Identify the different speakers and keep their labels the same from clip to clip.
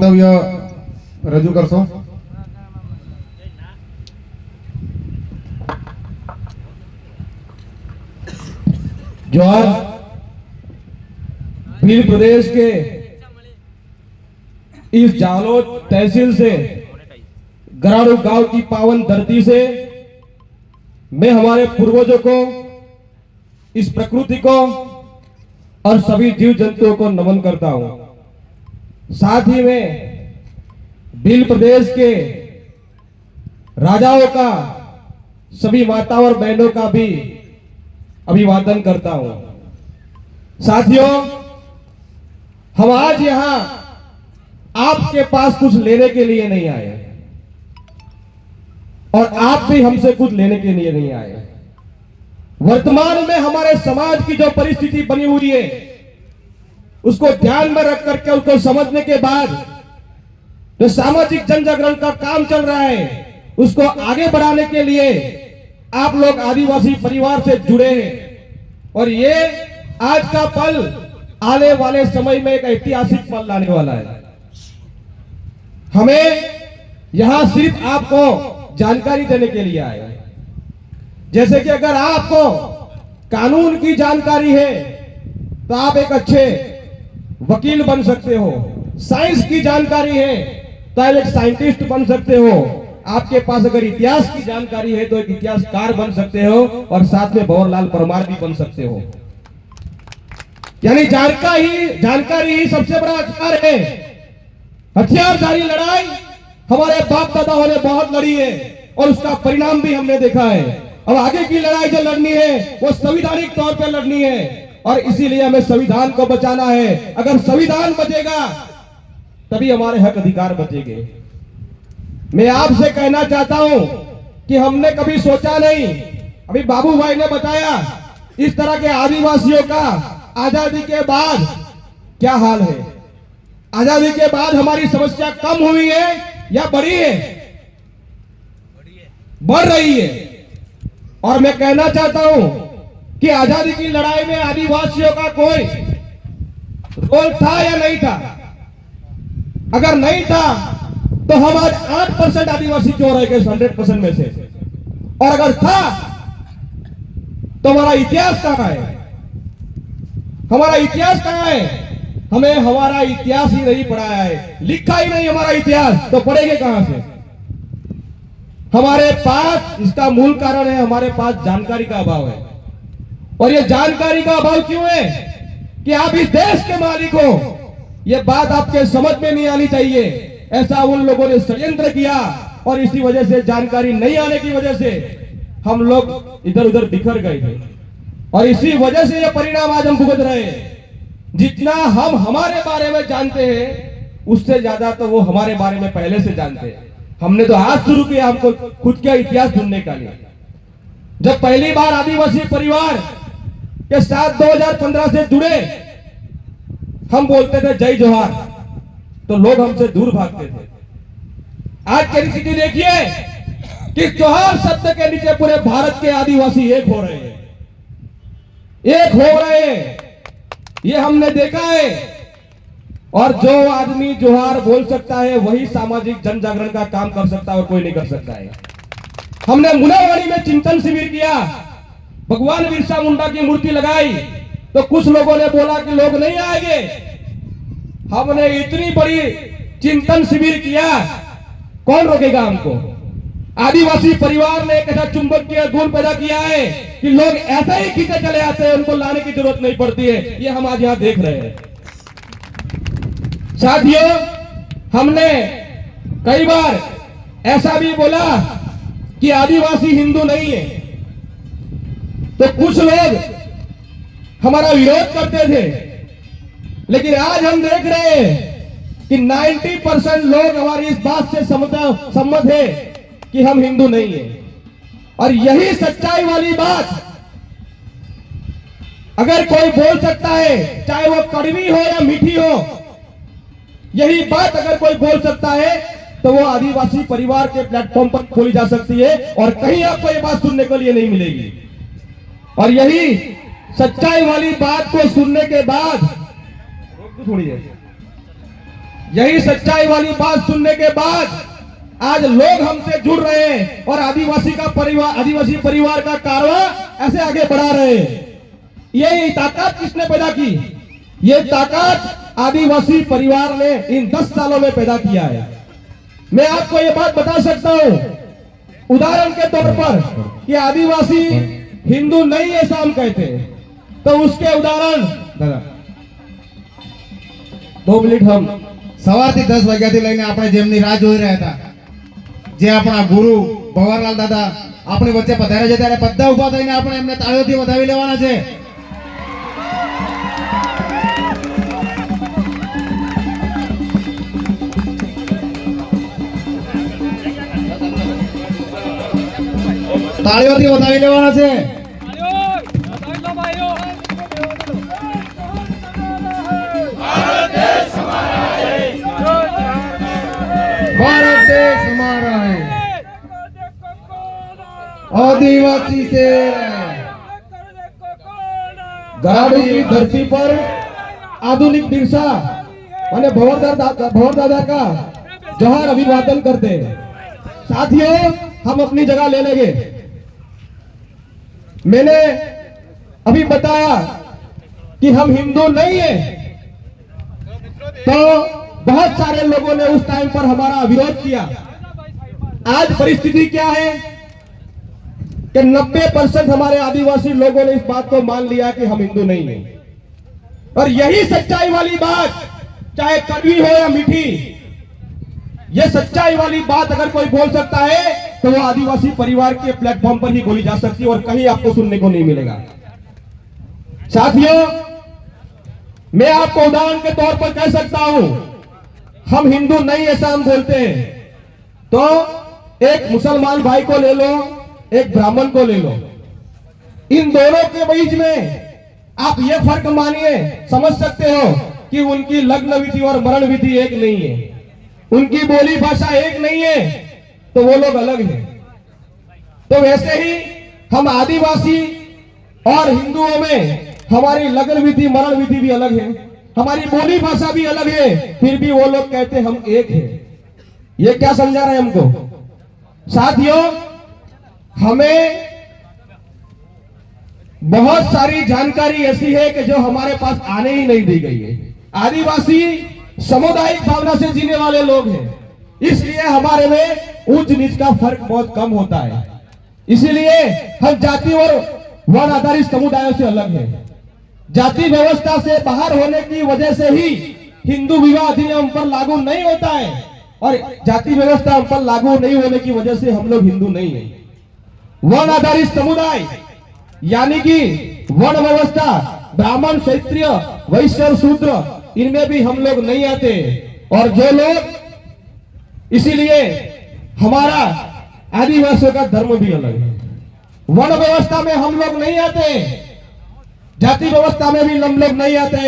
Speaker 1: મંતવ્ય રજૂ કરશો?
Speaker 2: जोहार। भील प्रदेश के इस जालोद तहसील से गराड़ू गांव की पावन धरती से मैं हमारे पूर्वजों को, इस प्रकृति को और सभी जीव जंतुओं को नमन करता हूं। साथ ही में भील प्रदेश के राजाओं का, सभी माताओं और बहनों का भी अभिवादन करता हूं। साथियों, हम आज यहां आपके पास कुछ लेने के लिए नहीं आए और आप भी हमसे कुछ लेने के लिए नहीं आए। वर्तमान में हमारे समाज की जो परिस्थिति बनी हुई है उसको ध्यान में रख करके, उसको समझने के बाद जो सामाजिक जन जागरण का काम चल रहा है उसको आगे बढ़ाने के लिए आप लोग आदिवासी परिवार से जुड़े हैं और ये आज का पल आने वाले समय में एक ऐतिहासिक पल लाने वाला है। हमें यहां सिर्फ आपको जानकारी देने के लिए आए हैं। जैसे कि अगर आपको कानून की जानकारी है तो आप एक अच्छे वकील बन सकते हो। साइंस की जानकारी है तो आप एक साइंटिस्ट बन सकते हो। आपके पास अगर इतिहास की जानकारी है तो एक इतिहासकार बन सकते हो और साथ में भंवरलाल परमार भी बन सकते हो। यानी जानकारी ही सबसे बड़ा हथियार है। हथियारधारी लड़ाई हमारे बाप दादाओं ने बहुत लड़ी है और उसका परिणाम भी हमने देखा है। अब आगे की लड़ाई जो लड़नी है वो संवैधानिक तौर पर लड़नी है और इसीलिए हमें संविधान को बचाना है। अगर संविधान बचेगा तभी हमारे हक अधिकार बचेंगे। मैं आपसे कहना चाहता हूं कि हमने कभी सोचा नहीं, अभी बाबू भाई ने बताया इस तरह के आदिवासियों का आजादी के बाद क्या हाल है। आजादी के बाद हमारी समस्या कम हुई है या बढ़ी है? बढ़ रही है। और मैं कहना चाहता हूं कि आजादी की लड़ाई में आदिवासियों का कोई रोल था या नहीं था? अगर नहीं था तो हम आज 8% आदिवासी क्यों रह गए 100% में से? और अगर था तो हमारा इतिहास कहां है? हमारा इतिहास कहां है? हमें हमारा इतिहास ही नहीं पढ़ाया है, लिखा ही नहीं हमारा इतिहास, तो पढ़ेंगे कहां से? हमारे पास, इसका मूल कारण है हमारे पास जानकारी का अभाव है। और ये जानकारी का अभाव क्यों है कि आप इस देश के मालिक हो, ये बात आपके समझ में नहीं आनी चाहिए। ऐसा उन लोगों ने षड्यंत्र किया और इसी वजह से, जानकारी नहीं आने की वजह से हम लोग इधर उधर बिखर गए थे और इसी वजह से ये परिणाम आज हम भुगत रहे हैं। जितना हम हमारे बारे में जानते हैं उससे ज्यादा तो वो हमारे बारे में पहले से जानते हैं। हमने तो आज शुरू किया हमको खुद का इतिहास ढूंढने का लिए। जब पहली बार आदिवासी परिवार के साथ 2015 से जुड़े, हम बोलते थे जय जोहार, तो लोग हमसे दूर भागते थे। आज की स्थिति देखिए कि जोहार शब्द के नीचे पूरे भारत के आदिवासी एक हो रहे हैं, एक हो रहे हैं, ये हमने देखा है। और जो आदमी जोहार बोल सकता है वही सामाजिक जन जागरण का काम कर सकता है और कोई नहीं कर सकता है। हमने मुनावाड़ी में चिंतन शिविर किया, भगवान बिरसा मुंडा की मूर्ति लगाई तो कुछ लोगों ने बोला कि लोग नहीं आएंगे। हमने इतनी बड़ी चिंतन शिविर किया, कौन रोकेगा हमको? आदिवासी परिवार ने एक ऐसा चुंबकीय गुण पैदा किया है कि लोग ऐसे ही खींचे चले आते हैं, उनको लाने की जरूरत नहीं पड़ती है। ये हम आज यहां देख रहे हैं। साथियों, हमने कई बार ऐसा भी बोला कि आदिवासी हिंदू नहीं है, तो कुछ लोग हमारा विरोध करते थे। लेकिन आज हम देख रहे हैं कि 90% लोग हमारी इस बात से सम्मत है कि हम हिंदू नहीं है। और यही सच्चाई वाली बात अगर कोई बोल सकता है, चाहे वो कड़वी हो या मीठी हो, यही बात अगर कोई बोल सकता है तो वो आदिवासी परिवार के प्लेटफॉर्म पर खोली जा सकती है और कहीं आपको ये बात सुनने के लिए नहीं मिलेगी। और यही सच्चाई वाली बात को सुनने के बाद यही सच्चाई वाली बात सुनने के बाद आज लोग हमसे जुड़ रहे हैं और आदिवासी परिवार का कारवां ऐसे आगे बढ़ा रहे हैं। ये ताकत किसने पैदा की? ये ताकत आदिवासी परिवार ने इन 10 सालों में पैदा किया है। मैं आपको ये बात बता सकता हूं उदाहरण के तौर पर कि आदिवासी हिंदू नहीं ऐसा हम कहते हैं, तो उसके उदाहरण 2 મિનિટ हम
Speaker 1: સવારથી 10 વાગ્યાથી લઈને આપણે જેમની રાહ જોઈ રહ્યા હતા, જે આપણા ગુરુ ભવરલાલ દાદા આપણી વચ્ચે પધાર્યા છે, ત્યારે બધા ઊભા થઈને આપણે એમને તાળીઓથી વધાવી લેવાના છે। તાળીઓથી વધાવી લેવાના છે। भारत देश हमारा है, आदिवासी से
Speaker 2: गराडू की धरती पर आधुनिक बिरसा और भंवर दादा का जोहार अभिवादन करते हैं। साथियों, हम अपनी जगह ले लेंगे। मैंने अभी बताया कि हम हिंदू नहीं है, तो बहुत सारे लोगों ने उस टाइम पर हमारा विरोध किया। आज परिस्थिति क्या है कि 90% हमारे आदिवासी लोगों ने इस बात को मान लिया कि हम हिंदू नहीं हैं। और यही सच्चाई वाली बात, चाहे कड़वी हो या मीठी, यह सच्चाई वाली बात अगर कोई बोल सकता है तो वो आदिवासी परिवार के प्लेटफॉर्म पर ही बोली जा सकती है और कहीं आपको सुनने को नहीं मिलेगा। साथियों, मैं आपको उदाहरण के तौर पर कह सकता हूं, हम हिंदू नहीं ऐसा हम बोलते हैं, तो एक मुसलमान भाई को ले लो, एक ब्राह्मण को ले लो, इन दोनों के बीच में आप ये फर्क मानिए, समझ सकते हो कि उनकी लग्न विधि और मरण विधि एक नहीं है, उनकी बोली भाषा एक नहीं है, तो वो लोग अलग हैं। तो वैसे ही हम आदिवासी और हिंदुओं में हमारी लग्न विधि मरण विधि भी अलग है, हमारी बोली भाषा भी अलग है, फिर भी वो लोग कहते हम एक हैं। ये क्या समझा रहे हैं हमको? साथियों, हमें बहुत सारी जानकारी ऐसी है कि जो हमारे पास आने ही नहीं दी गई है। आदिवासी सामुदायिक भावना से जीने वाले लोग हैं, इसलिए हमारे में ऊंच नीच का फर्क बहुत कम होता है। इसीलिए हम जाति और वर्ण आधारित समुदायों से अलग हैं। जाति व्यवस्था से बाहर होने की वजह से ही हिंदू विवाह अधिनियम पर लागू नहीं होता है, और जाति व्यवस्था हम पर लागू नहीं होने की वजह से हम लोग हिंदू नहीं है। वर्ण आधारित समुदाय यानी कि वर्ण व्यवस्था, ब्राह्मण, क्षत्रिय, वैश्य और शूद्र, इनमें भी हम लोग नहीं आते। और जो लोग, इसीलिए हमारा आदिवासियों का धर्म भी अलग है। वर्ण व्यवस्था में हम लोग नहीं आते, जाति व्यवस्था में भी हम लोग नहीं आते।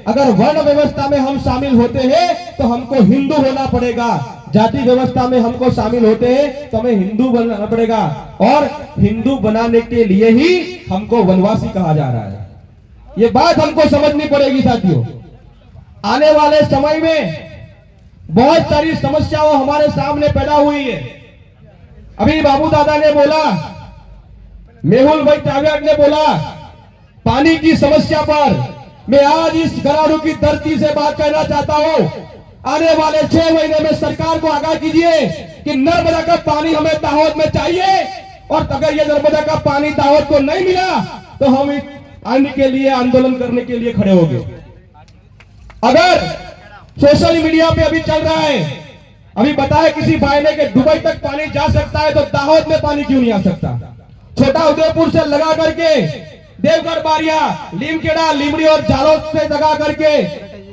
Speaker 2: अगर वर्ण व्यवस्था में हम शामिल होते हैं तो हमको हिंदू होना पड़ेगा, जाति व्यवस्था में हमको शामिल होते हैं तो हमें हिंदू बनना पड़ेगा, और हिंदू बनाने के लिए ही हमको वनवासी कहा जा रहा है। ये बात हमको समझनी पड़ेगी साथियों। आने वाले समय में बहुत सारी समस्याओं हमारे सामने पैदा हुई है। अभी बाबू दादा ने बोला, मेहुल भाई टावियाट ने बोला, पानी की समस्या पर मैं आज इस गराडू की धरती से बात करना चाहता हूं। आने वाले 6 महीने में सरकार को आगाह कीजिए कि नर्मदा का पानी हमें दाहोद में चाहिए, और अगर ये नर्मदा का पानी दाहोद को नहीं मिला तो हम आने के लिए, आंदोलन करने के लिए खड़े होंगे। अगर सोशल मीडिया पे अभी चल रहा है, अभी बताया किसी भाई ने कि दुबई तक पानी जा सकता है, तो दाहोद में पानी क्यों नहीं आ सकता? छोटा उदयपुर से लगा करके देवगढ़, बारिया, लीमखेड़ा, लीमड़ी और जालोद से लगा करके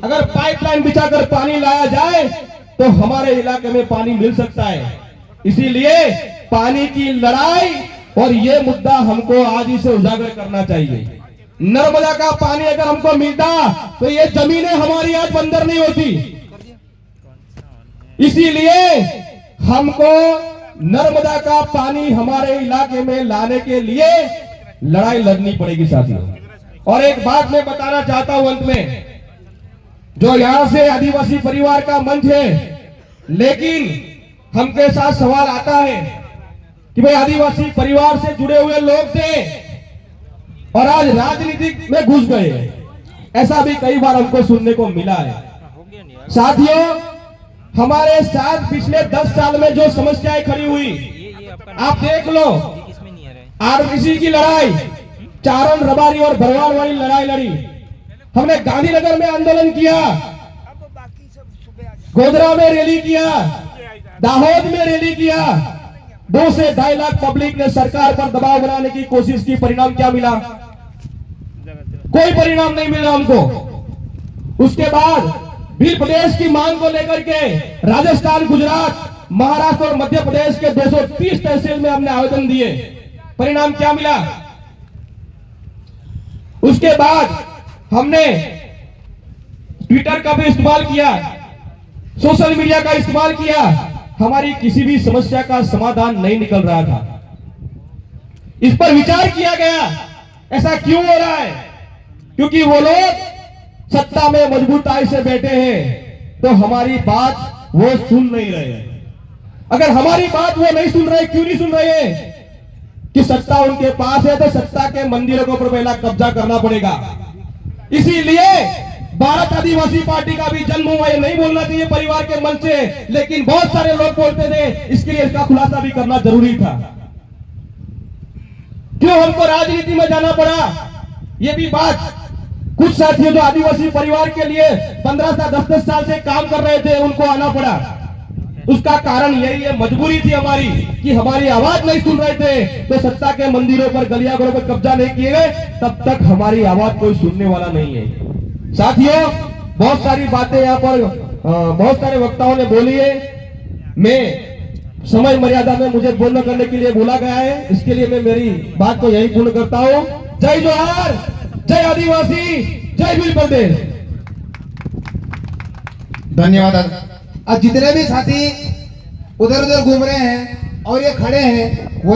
Speaker 2: अगर पाइपलाइन बिछाकर पानी लाया जाए तो हमारे इलाके में पानी मिल सकता है। इसीलिए पानी की लड़ाई और ये मुद्दा हमको आज ही से उजागर करना चाहिए। नर्मदा का पानी अगर हमको मिलता तो ये जमीनें हमारी आज बंजर नहीं होती। इसीलिए हमको नर्मदा का पानी हमारे इलाके में लाने के लिए लड़ाई लड़नी पड़ेगी साथियों। और एक बात मैं बताना चाहता हूं अंत में, जो यहां से आदिवासी परिवार का मंच है, लेकिन हमके साथ सवाल आता है कि भाई आदिवासी परिवार से जुड़े हुए लोग थे और आज राजनीति में घुस गए। ऐसा भी कई बार हमको सुनने को मिला है। साथियों, हमारे साथ पिछले 10 साल में जो समस्याएं खड़ी हुई, आप देख लो। आरबीसी की लड़ाई, चारण रबारी और भरवाड़ वाली लड़ाई लड़ी, हमने गांधीनगर में आंदोलन किया, गोधरा में रैली किया, दाहोद में रैली किया। 2 से 2.5 लाख पब्लिक ने सरकार पर दबाव बनाने की कोशिश की। परिणाम क्या मिला? कोई परिणाम नहीं मिला हमको। उसके बाद भी प्रदेश की मांग को लेकर के राजस्थान, गुजरात, महाराष्ट्र और मध्य प्रदेश के 230 तहसील में हमने आवेदन दिए। परिणाम क्या मिला? उसके बाद हमने ट्विटर का भी इस्तेमाल किया, सोशल मीडिया का इस्तेमाल किया। हमारी किसी भी समस्या का समाधान नहीं निकल रहा था। इस पर विचार किया गया, ऐसा क्यों हो रहा है? क्योंकि वो लोग सत्ता में मजबूताई से बैठे हैं, तो हमारी बात वो सुन नहीं रहे हैं। अगर हमारी बात वो नहीं सुन रहे, क्यों नहीं सुन रहे हैं? कि सत्ता उनके पास है, तो सत्ता के मंदिरों के ऊपर पहला कब्जा करना पड़ेगा। इसीलिए भारत आदिवासी पार्टी का भी जन्म हुआ, ये नहीं बोलना चाहिए परिवार के मन से, लेकिन बहुत सारे लोग बोलते थे, इसके लिए इसका खुलासा भी करना जरूरी था। क्यों हमको राजनीति में जाना पड़ा? ये भी बात कुछ साथियों जो आदिवासी परिवार के लिए 15 से 10 साल से काम कर रहे थे, उनको आना पड़ा। उसका कारण यही है, मजबूरी थी हमारी कि हमारी आवाज नहीं सुन रहे थे। तो सत्ता के मंदिरों पर, गलियाघरों पर कब्जा नहीं किए गए, तब तक हमारी आवाज कोई सुनने वाला नहीं है। साथियों, बहुत सारी बातें यहाँ पर बहुत सारे वक्ताओं ने बोली है। मैं समय मर्यादा में मुझे बोलना करने के लिए बोला गया है, इसके लिए मैं मेरी बात को यही पूर्ण करता हूँ। जय जोहार, जय आदिवासी, जय भील प्रदेश।
Speaker 1: धन्यवाद। आज जितने भी साथी उधर उधर घूम रहे हैं और ये खड़े हैं, वो